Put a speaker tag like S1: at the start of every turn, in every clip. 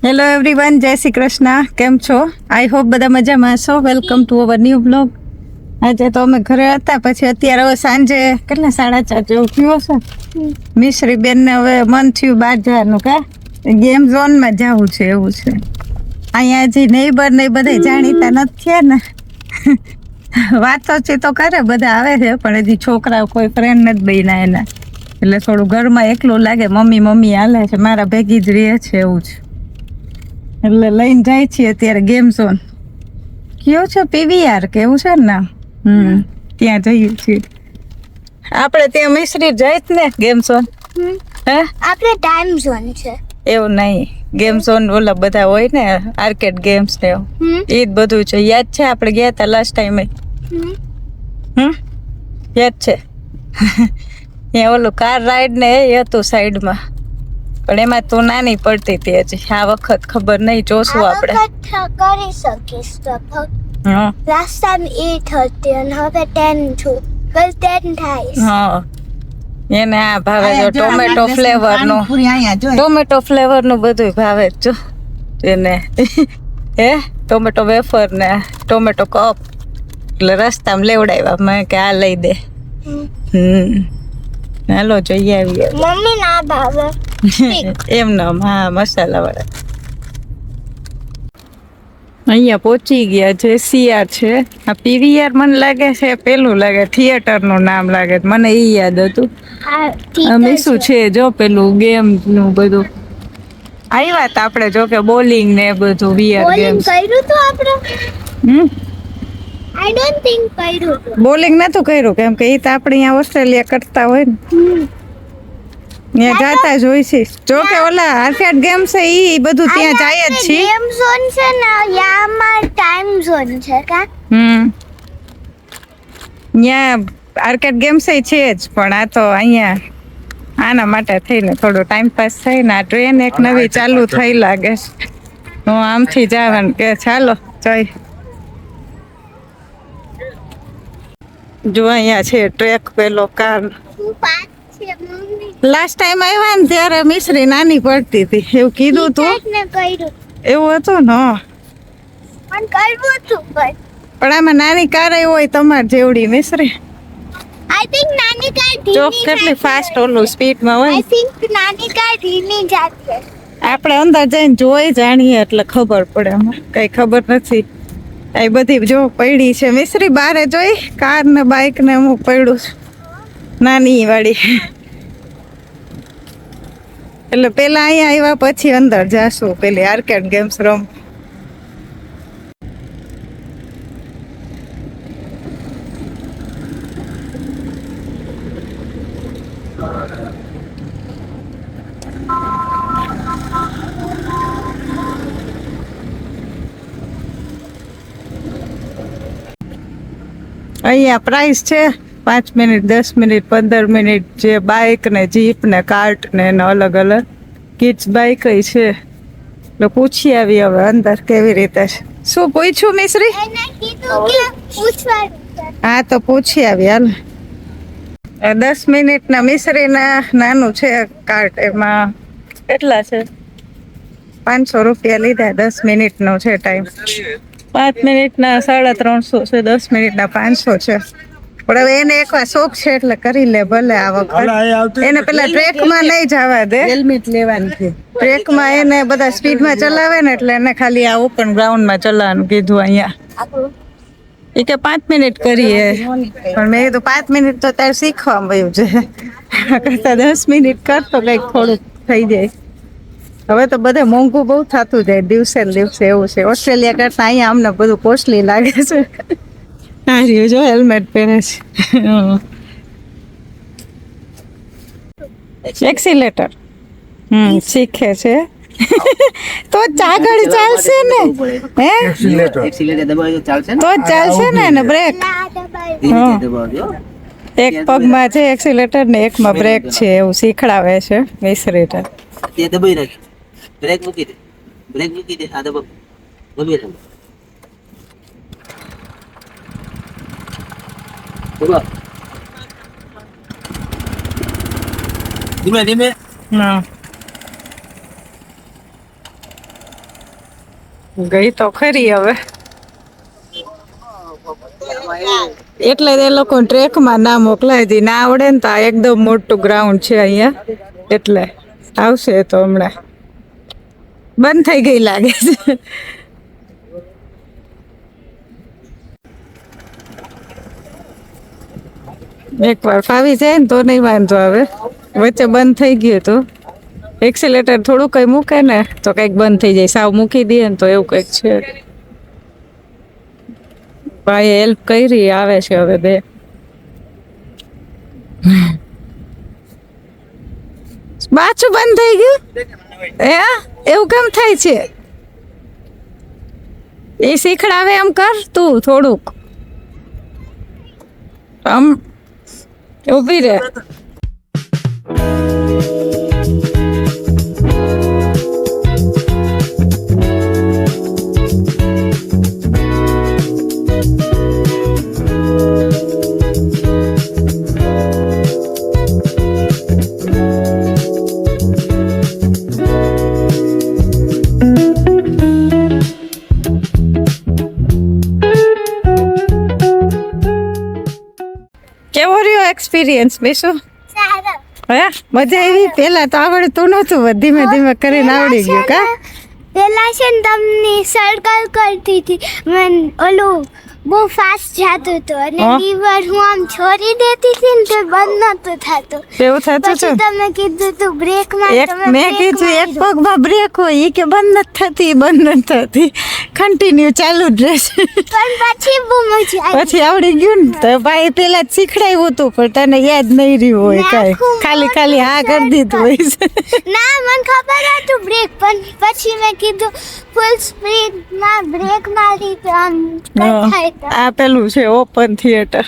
S1: Hello everyone, જય શ્રી કૃષ્ણ. કેમ છો? આઈ હોપ બધા મજામાં છો. Welcome to our new blog. આજે તો અમે ઘરે હતા, પછી અત્યારે હવે સાંજે કેટલા 4:30 જેવું થયું હશે. મિશ્રી બેનને હવે મન થયું બહાર જવાનું, કા ગેમ ઝોનમાં જવું છે એવું છે. અહીંયા હજી નેબર ને બધા જાણીતા નથી થયા ને. વાતોચીતો કરે, બધા આવે છે, પણ હજી છોકરાઓ કોઈ ફ્રેન્ડ નથી બન્યા એના, એટલે થોડું ઘરમાં એકલું લાગે. મમ્મી હાલે છે, મારા ભેગી જ રહે છે એવું છે. એટલે લઈને જાય છીએ અત્યારે ગેમ ઝોન. કયો છે પીવીઆર કેવું છે ને નામ. ત્યાં જઈએ છીએ આપણે. ત્યાં મિશ્રી જાય જ ને ગેમ ઝોન. હે
S2: આપણે ટાઈમ ઝોન છે
S1: એવું નહીં, ગેમ ઝોન ઓલા બધા હોય ને આર્કેડ ગેમ્સ ને એવું, એ જ બધું છે. યાદ છે આપણે ગયા હતા લાસ્ટ ટાઈમે? યાદ છે? ત્યાં ઓલું કાર રાઈડ ને એ હતું સાઈડમાં, પણ એમાં તું નાની પડતી હતી. હજી આ વખત ખબર નહીં, જોશું આપણે.
S2: કરી શકીશ તો.
S1: હા
S2: લાસ્ટ ટાઈમ 8 હતી અને હવે 10 છું. કલ 10 થાય.
S1: હા, એને આ ભાવે જો ટોમેટો ફ્લેવર નું, ટોમેટો ફ્લેવર નું બધું ભાવે જો એને. હે ટોમેટો વેફર ને ટોમેટો કપ, એટલે રસ્તામાં લેવડાવ્યા મેં કે આ લઈ દે. હાલો જઈ આવીએ.
S2: મમ્મી ના ભાવે
S1: એમ નામ. હા, મસાલા વાળા. અહીંયા પહોંચી ગયા. JCR છે. આ પીવીઆર મને લાગે છે પેલું લાગે થિયેટર નું નામ લાગે, મને ઈ યાદ હતું. અમે શું છે જો પેલું ગેમ નું બધું આવ્યા હતા આપણે, જો કે બોલિંગ ને બધું વીઆર ગેમ્સ.
S2: કર્યું તો આપણે આઈ ડોન્ટ થિંક કર્યું.
S1: બોલિંગ નતું કર્યું, કેમ કે ઈ તો આપણે અહીંયા ઓસ્ટ્રેલિયા કરતા હોય ને, ત્યાં જાતા જ હોય છે. જો કે ઓલા આર્કેડ ગેમ છે ઈ બધું ત્યાં જાય જ છે.
S2: ગેમ ઝોન છે ને, યામાં ટાઈમ ઝોન છે કા.
S1: ત્યાં આર્કેડ ગેમ્સ છે જ, પણ આ તો અહીંયા આના માટે થઈને થોડો ટાઈમ પાસ થાય ને. આ ટ્રેન એક નવી ચાલુ થઈ લાગે છે. હું આમથી જવાનું કે ચાલો જઈ. જો અહીંયા છે ટ્રેક પેલો કાર. લાસ્ટ ટાઈમ આવ્યા ને ત્યારે મિશ્રી નાની પડતી હતી એવું કીધું તું. એવું હતું ને?
S2: પણ કરવું હતું
S1: પણ આમાં નાની કાર હોય તમારે જેવડી મિશ્રી.
S2: આઈ થિંક નાની કાર
S1: જો
S2: ધીમી
S1: કેટલી ફાસ્ટ ઓલું સ્પીડમાં હોય.
S2: આઈ થિંક નાની કાર ધીમી જાય.
S1: આપણે અંદર જઈને જોઈ જાણીએ એટલે ખબર પડે. અમારે કઈ ખબર નથી. એ બધી જો પડી છે મિશ્રી, બારે જોઈ કાર ને બાઇક ને અમુક પડ્યું છે નાની વાળી. એટલે પેલા અહીંયા આવ્યા પછી અંદર જાશું પેલી આર્કેડ ગેમ્સ રમ. અહીંયા પ્રાઇસ છે 5 મિનિટ, 10 મિનિટ, 15 મિનિટ. જે બાઇક ને જીપ ને કાર્ટ ને અલગ અલગ કિડ્સ બાઇક છે. એટલે પૂછી આવી હવે અંદર કેવી રીતે છે. શું પૂછ્યું મિશ્રી?
S2: એને કીધું કે પૂછવાનું.
S1: હા તો પૂછી આવી હાલ. 10 મિનિટના મિશ્રીના નાનું છે કાર્ટ. એમાં કેટલા છે? 500 રૂપિયા લીધા. 10 મિનિટનો છે ટાઈમ. 5 મિનિટના 350 છે, 10 મિનિટના 500 છે. પણ હવે એને એકવાર શોખ છે એટલે કરી લે ભલે. આ વખત એને પેલા ટ્રેકમાં નહીં જવા દે. હેલ્મેટ લેવાનું છે. ટ્રેકમાં એને બધા સ્પીડમાં ચલાવે ને, એટલે એને ખાલી આ ઓપન ગ્રાઉન્ડમાં ચલાવવાનું કીધું. અહીંયા એ કે 5 મિનિટ કરીએ, પણ મેં કીધું 5 મિનિટ તો તારે શીખવા મળ્યું છે, કરતા 10 મિનિટ કરતો કંઈક થોડુંક થઈ જાય. હવે તો બધે મોંઘું બહુ થતું જાય દિવસે ને દિવસે એવું છે. ઓસ્ટ્રેલિયા કરતા અહીંયા અમને બધું કોસ્ટલી લાગે છે. હા રહ્યું જો હેલ્મેટ પહેરે છે. એક્સિલેટર શીખે છે તો આગળ ચાલશે ને. હે
S3: એક્સિલેટર દબાવ્યો ચાલશે ને?
S1: તો જ ચાલશે ને. બ્રેક એક પગમાં છે એક્સિલેટર ને એકમાં બ્રેક છે, એવું શીખડાવે છે મિશ્રી.
S3: તે દબાઈ રાખ. બ્રેક મૂકી દે, બ્રેક મૂકી દે. આ દબાવ દબાઈ રાખ. દબાવ ધીમે ધીમે.
S1: હા ગઈ તો ખરી હવે. એટલે એ લોકો ટ્રેકમાં ના મોકલાય દી. ના આવડે ને તો આ એકદમ મોટું ગ્રાઉન્ડ છે અહીંયા, એટલે આવશે તો હમણાં. બંધ થઈ ગઈ લાગે છે. એકવાર ફાવી જાય ને તો નહીં વાંધો આવે. વચ્ચે બંધ થઈ ગયું તો એક્સિલેટર થોડું કઈ મૂકે ને તો કંઈક બંધ થઈ જાય. સાવ મૂકી દઈએ ને તો એવું કંઈક છે. ભાઈ હેલ્પ કરી, આવે છે હવે બે. પાછું બંધ થઈ ગયું. એવું કેમ થાય છે? એ શીખડાવે એમ કર તું થોડુંક. આમ ઊભી રહે. કેવો રહ્યો એક્સપિરિયન્સ બેસો?
S2: સારો.
S1: હે મજા આવી? પેલા તો આવડતું નહોતું, ધીમે ધીમે કરીને આવડી ગયું કા?
S2: પેલા છે ને તમને સર્કલ કરતી હતી, મને ઓલું બહુ ફાસ્ટ જતું હતું અને
S1: હા.
S2: લીવર હું આમ છોડી દેતી હતી ને તે બંધ નતું થતું.
S1: એવું થતું છે?
S2: પછી તમે કીધું તું બ્રેક માર,
S1: એક
S2: તમે
S1: મેં
S2: બ્રેક
S1: કીધું એક
S2: માર્યો.
S1: પગમાં બ્રેક હોય, ઈ કે બંધ નથી થતી, બંધ નથી થતી, કન્ટિન્યુ ચાલુ જ રહેશે.
S2: પણ પછી બહુ મજા આવી.
S1: પછી આવડી ગયું ને તો ભાઈ પેલા જ શીખડાયું હતું, પણ તને યાદ નહીં રહ્યું હોય કાંઈ, ખાલી ખાલી હા કરી દીધું હોય છે.
S2: ના મને ખબર હતું બ્રેક, પણ પછી મેં કીધું ફૂલ સ્પીડમાં બ્રેક મારી તો આમ કઈ થાય તો.
S1: આ પેલું છે ઓપન થિયેટર.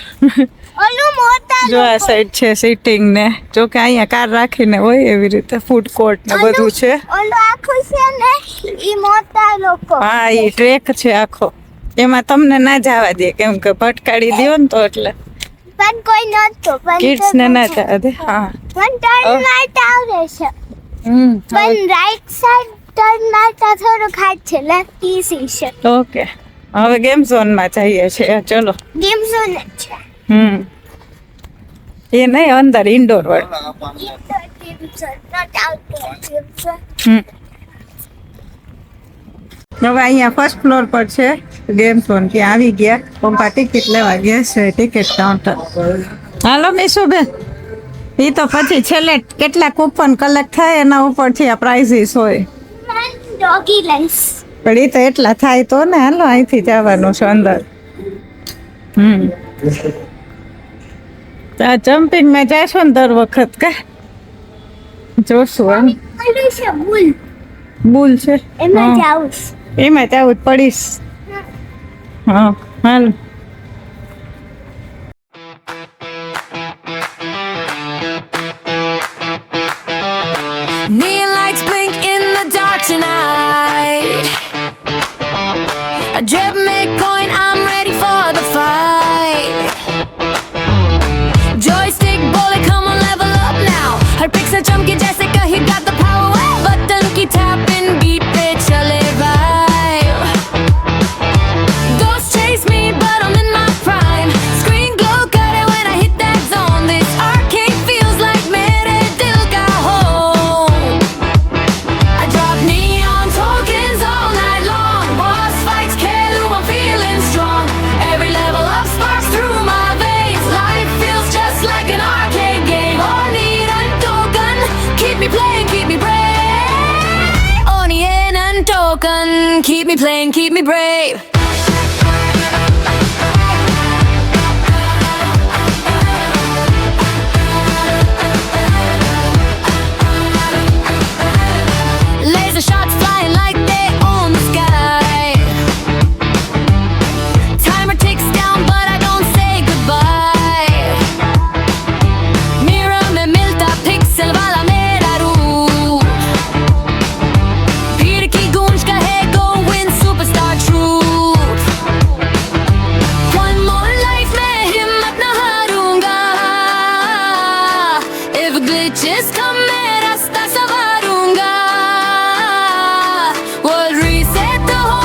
S2: ઓલું મોટા
S1: જો આ
S2: લોકો-
S1: સાઈડ છે સીટિંગ ને, જો કે અહીંયા કાર રાખીને હોય એવી રીતે ફૂડ કોર્ટ ને બધું છે.
S2: ઓલું આખું છે ને ઈ મોટા લોકો.
S1: હા એ ટ્રેક છે આખો, એમાં તમને ના જવા દે કેમ કે ભટકાડી દ્યો ને તો, એટલે
S2: પણ કોઈ નહોતું. પણ
S1: કિડ્સ ને ના જવા દે. હા
S2: પણ ટર્ન મારતા આવડે છે,
S1: હમ
S2: પણ રાઈટ સાઈડ ટર્ન મારતા થોડુંક હાથ છે, લેફ્ટ ઈઝી છે.
S1: ઓકે હવે ગેમ ઝોન માં જઈએ છીએ, ચલો.
S2: ગેમ ઝોન જ છે.
S1: એ નહીં, અંદર ઇન્ડોર વર્લ્ડ.
S2: ઈ તો game zone, not outdoor game zone.
S1: હવે અહીંયા ફર્સ્ટ ફ્લોર પર છે ગેમ ઝોન. ત્યાં આવી ગયા, પપ્પા ટિકિટ લેવા ગયા છે ટિકિટ કાઉન્ટર. હાલો મીશુબેન, એ તો પછી છેલ્લે કેટલા કૂપન કલેક્ટ થાય એના ઉપરથી આ પ્રાઇઝીસ હોય,
S2: ડોગી લઈશ.
S1: પણ એ તો એટલા થાય તો ને. હાલો અહીંથી જવાનું છે અંદર. આ જમ્પિંગ માં જશો ને દર વખત કા જોશું એમ.
S2: ઓલું છે બુલ,
S1: બુલ છે
S2: એમાં
S1: હા.
S2: જાઉં છું.
S1: એમાં જાવું જ પડીશ. હા હાલ.
S4: Neon lights blink in the dark tonight. A drip midpoint, I'm ready for the fight. Joystick bullet, come on, level up now. Her picks a chunky Jessica, he got the power. Button keep tapping, beat it, chale vibe. Ghost chase me, but I'm in my prime. Screen glow, got it when I hit that zone. This arcade feels like mere dil ka home. I drop neon tokens all night long. Boss fights, Kelu, I'm feeling strong. Every level up sparks through my veins. Life feels just like an arcade game. Oni and token, keep me playing, keep me brave. Oni and token, keep me playing, keep me brave. Laser shots flying like they own the sky. Timer ticks down, but I don't say goodbye. Mirror में मिलता pixel वाला मेरा रूप. भीड़ की गूंज कहे go win superstar truth. One more life मैं हिम्मत न हारूंगा. If glitches come मैं रास्ता सवारूंगा. World reset तो हो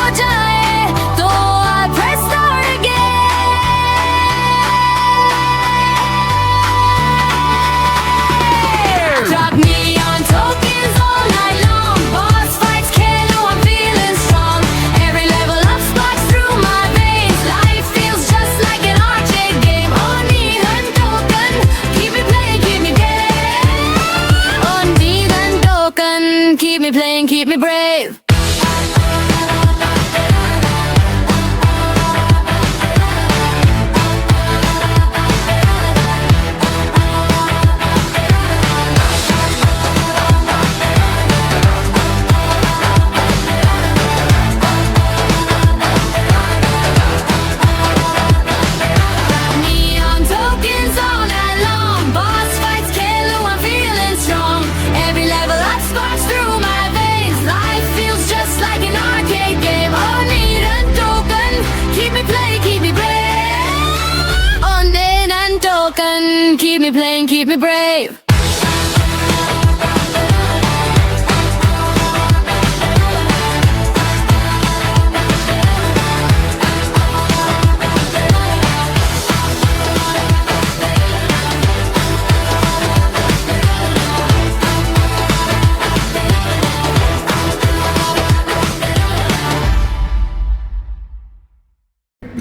S4: keep me playing, keep me brave. Neon tokens all night long, boss fights kill who I'm feeling strong. Every level up sparks through my veins. Life feels just like an arcade game. Oh, need a token, keep me playing, keep me brave. Oh, need a token, keep me playing, keep me brave.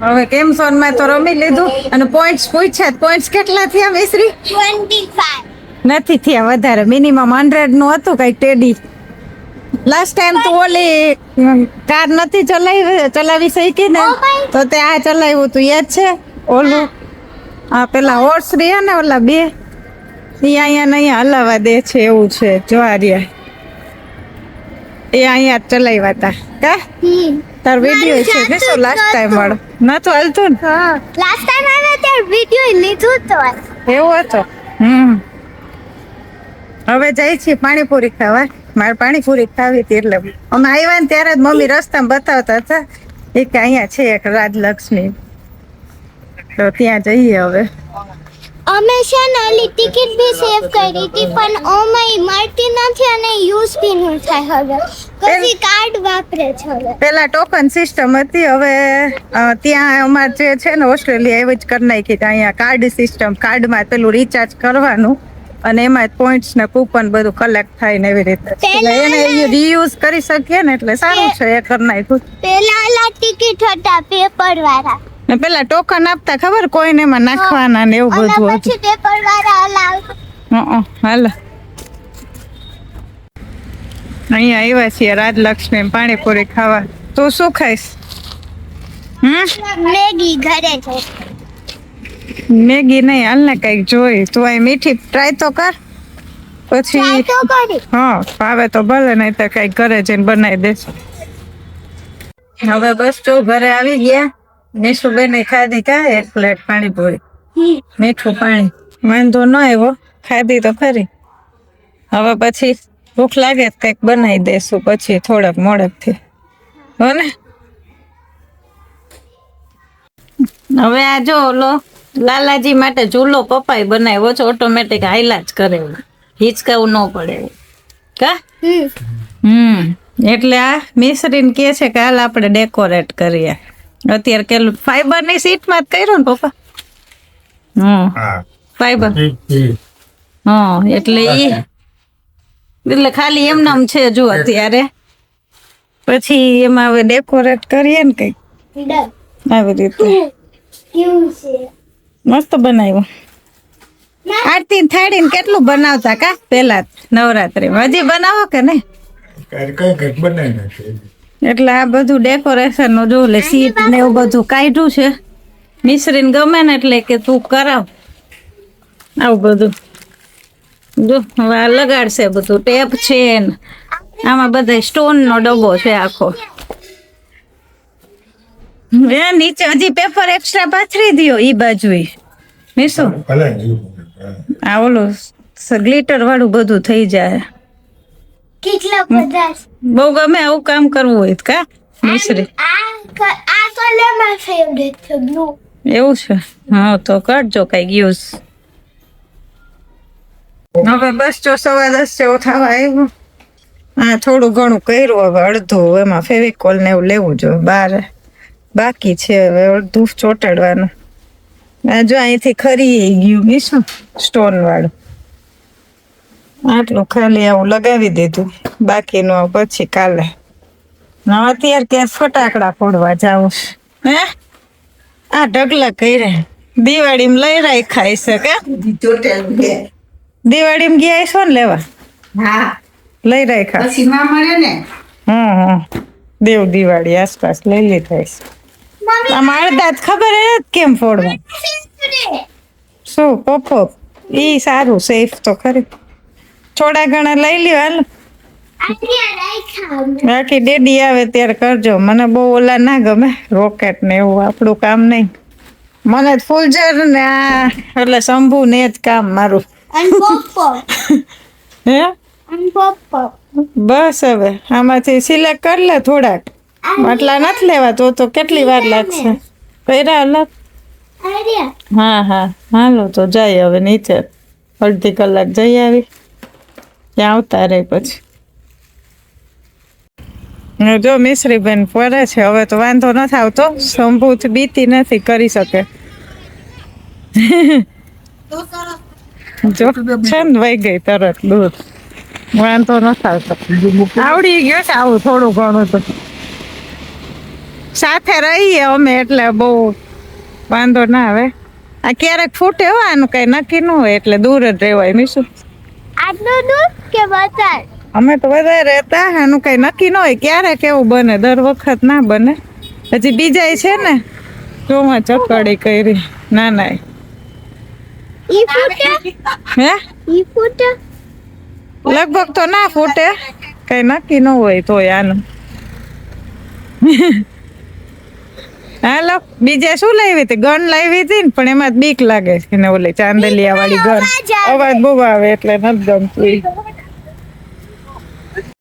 S1: હવે કેમ zone માં તો રમી લીધું અને points પૂછ્યા points કેટલા થયા મિશ્રી
S2: 25
S1: નથી થયા વધારે મિનિમમ 100 નું હતું કઈક ટેડી લાસ્ટ ટાઈમ તો ઓલી કાર નથી ચલાવી શકી ને તો તે આ ચલાવ્યું તું યાદ છે ઓલું આ પેલા હોર્સ રહ્યા ને ઓલા બે અહીંયા ને અહીંયા હલાવા દે છે એવું છે જો આ રહ્યા એ અહીંયા જ ચલાવ્યા હતા કા તાર વિડીયો છે કે શું લાસ્ટ ટાઈમ વાળો નતો હાલતું ને
S2: લાસ્ટ ટાઈમ આવ્યા ત્યારે વિડિયો લીધું તો
S1: એવું હતું હવે જાય છે પાણીપુરી ખાવા મારે પાણીપુરી ખાવી હતી એટલે અમે આવ્યા ને ત્યારે જ મમ્મી રસ્તામાં બતાવતા હતા એ કે અહીંયા છે એક રાજલક્ષ્મી તો ત્યાં જઈએ હવે
S2: અમે છે ને ઓલી ટિકિટ બી સેવ કરી હતી પણ ઓમાં મળતી નથી અને યુઝ બી ન થાય હવે પછી કાર્ડ વાપરે છે હવે
S1: પેલા ટોકન સિસ્ટમ હતી હવે ત્યાં અમારે જે છે ને ઓસ્ટ્રેલિયા એવું જ કરી નાખી કે અહીંયા કાર્ડ સિસ્ટમ કાર્ડમાં પેલું રિચાર્જ કરવાનું અને એમાં પોઈન્ટ્સ ને કૂપન બધું કલેક્ટ થાય ને એવી રીતે એટલે એને રીયુઝ કરી શકીએ ને એટલે સારું છે એ કરી નાખ્યું
S2: પેલા ઓલા ટિકિટ હતા પેપર વાળા
S1: ને પેલા ટોકન આપતા ખબર કોઈને એમાં નાખવાના ને એવું
S2: અને
S1: બધું
S2: પછી પેપર વાળા ઓલા
S1: હતું હાલ અહીંયા આવ્યા છીએ રાજલક્ષ્મી પાણીપુરી ખાવા તું શું ખાઈશ
S2: મેગી ઘરે છે
S1: મેગી નહીં હાલ ને કઈક જોઈ તું અહીં મીઠી ટ્રાય તો કર પછી
S2: ટ્રાય તો કરી
S1: હા ભાવે તો ભલે નહીં તો કઈક ઘરે જઈને બનાવી દેશ હવે બસ જો ઘરે આવી ગયા નિશુબેન ખાધી કા એક પ્લેટ પાણીપુરી મીઠું પાણી વાંધો ન આવ્યો ખાધી તો ખરી હવે પછી ભૂખ લાગે તો કંઈક બનાવી દેશું પછી થોડાક મોડેકથી હો ને હવે આ જો ઓલો લાલાજી માટે ચૂલો પપ્પાએ બનાવ્યો છે ઓટોમેટિક હાઈલા જ કરે હિચકાવું ન પડે કા એટલે આ મિશ્રીને કહે છે કે હાલ આપણે ડેકોરેટ કરીએ અત્યારે કેલું ફાઈબર ની સીટ માં જ કર્યું ને પપ્પા ફાઈબર હા એટલે ખાલી એમનામ છે જો અત્યારે પછી એમાં હવે ડેકોરેટ કરીએ ને કઈક આવી રીતે મસ્ત બનાવ્યું આરતી થાળી ને કેટલું બનાવતા કા પેલા નવરાત્રી હજી બનાવો કે નહીં એટલે આ બધું ડેકોરેશન નું જો લે સીટ ને એવું બધું કાઢ્યું છે મિશ્રીને ગમે ને એટલે કે તું કરાવ આવું બધું જો હવે આ લગાડશે બધું ટેપ છે ને આમાં બધા સ્ટોન નો ડબ્બો છે આખો એ નીચે હજી પેપર એક્સ્ટ્રા પાથરી દ્યો ઈ બાજુ મીસુ આ ઓલું ગ્લિટર વાળું બધું થઈ જાય
S2: કેટલા બધા
S1: બહુ ગમે આવું કામ કરવું હોય તો કા મિશ્રી
S2: આ કલર માય ફેવરેટ છે બ્લુ
S1: એવું છે હા તો કરજો કઈક યુઝ હવે બસ જો 10:15 જેવું થવા આવ્યું હા થોડું ઘણું કર્યું હવે અડધું એમાં ફેવિકોલ ને એવું લેવું જોઈએ બાર બાકી છે હવે અડધું ચોટાડવાનું આ જો અહીંથી ખરી ગયું મીશું સ્ટોન વાળું આટલું ખાલી આવું લગાવી દીધું બાકીનું પછી કાલે અત્યારે ક્યાં ફટાકડા ફોડવા જાવું હે આ ઢગલા કર્યા દિવાળીમાં લઈ રાખાય છે કે દિવાળીમાં ગયા છો ને લેવા
S5: હા
S1: લઈ રાખ્યા
S5: પછી ના મળે ને.
S1: હમ દેવ દિવાળી આસપાસ લઈ લીધા છે. આમાં અડધા જ ખબર હે કેમ ફોડવા શું પોપો ઈ સારું સેફ તો ખરી થોડા ઘણા લઈ લ્યો હાલ બાકી ડેડી આવે ત્યારે કરજો મને બહુ ઓલા ના ગમે રોકેટ ને એવું આપણું કામ નહીં મને ફૂલઝર ને આ એટલે શંભુ ને જ કામ મારું હે બસ હવે આમાંથી સિલેક્ટ કરી લે થોડાક આટલા નથી લેવા તો કેટલી વાર લાગશે પહેરા અલગ હા હાલો તો જાય હવે નીચે અડધી કલાક જઈ આવી ત્યાં આવતા રહે પછી જો મિશ્રીબેન ફરે છે હવે તો વાંધો નથી આવતો શંભુથી બીતી નથી કરી શકે જો છે ને વહી ગઈ તરત દૂધ વાંધો નથી આવતો આવડી ગયો છે આવું થોડું ઘણું તો સાથે રહીએ અમે એટલે બહુ વાંધો ના આવે આ ક્યારેક ફૂટે હો આનું કઈ નક્કી ન હોય એટલે દૂર જ રહેવાય મીશું
S2: આટલું દૂર કે વધારે
S1: અમે તો વધારે રહેતા આનું કઈ નક્કી ન હોય ક્યારેક એવું બને દર વખત ના બને હજી બીજા છે ને જોમાં ચકડી કરી ના
S2: ઈ ફૂટે
S1: હે
S2: ઈ ફૂટે
S1: લગભગ તો ના ફૂટે કઈ નક્કી ન હોય તોય આનું હાલો બીજે શું લાવી હતી ગન લાવી હતી ને પણ એમાં બીક લાગે છે ને ઓલી ચાંદલિયા વાળી ગન અવાજ બહુ આવે એટલે નથી ગમતું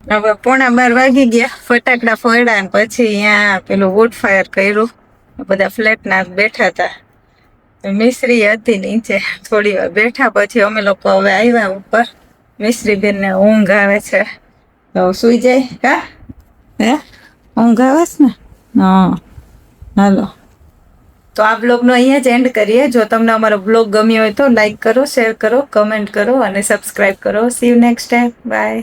S1: હવે 11:30 વાગી ગયા ફટાકડા ફોડ્યા ને પછી અહીંયા પેલું વુડ ફાયર કર્યું બધા ફ્લેટના બેઠા હતા મિશ્રી હતી નીચે થોડી વાર બેઠા પછી અમે લોકો હવે આવ્યા ઉપર મિશ્રીબેન ને ઊંઘ આવે છે તો સુઈ જાય કા હે ઊંઘ આવે છે ને હા હાલો તો આ બ્લોગનો અહીંયા જ એન્ડ કરીએ જો તમને અમારો બ્લોગ ગમ્યો હોય તો લાઈક કરો શેર કરો કમેન્ટ કરો અને સબસ્ક્રાઈબ કરો see you next time by